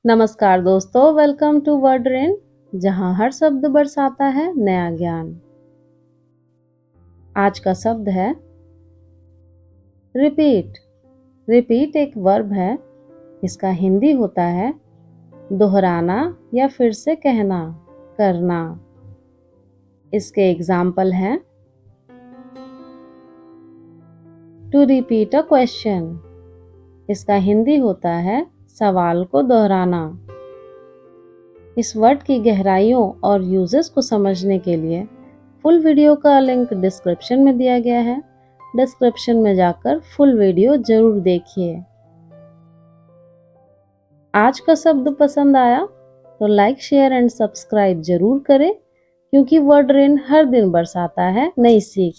नमस्कार दोस्तों, welcome to word rain, जहां हर शब्द बरसाता है नया ज्ञान। आज का शब्द है रिपीट। रिपीट एक वर्ब है। इसका हिंदी होता है दोहराना या फिर से कहना, करना। इसके एग्जाम्पल हैं टू रिपीट अ क्वेश्चन। इसका हिंदी होता है सवाल को दोहराना। इस वर्ड की गहराइयों और यूजेस को समझने के लिए फुल वीडियो का लिंक डिस्क्रिप्शन में दिया गया है। डिस्क्रिप्शन में जाकर फुल वीडियो जरूर देखिए। आज का शब्द पसंद आया तो लाइक, शेयर एंड सब्सक्राइब जरूर करें, क्योंकि वर्ड रेन हर दिन बरसाता है नई सीख।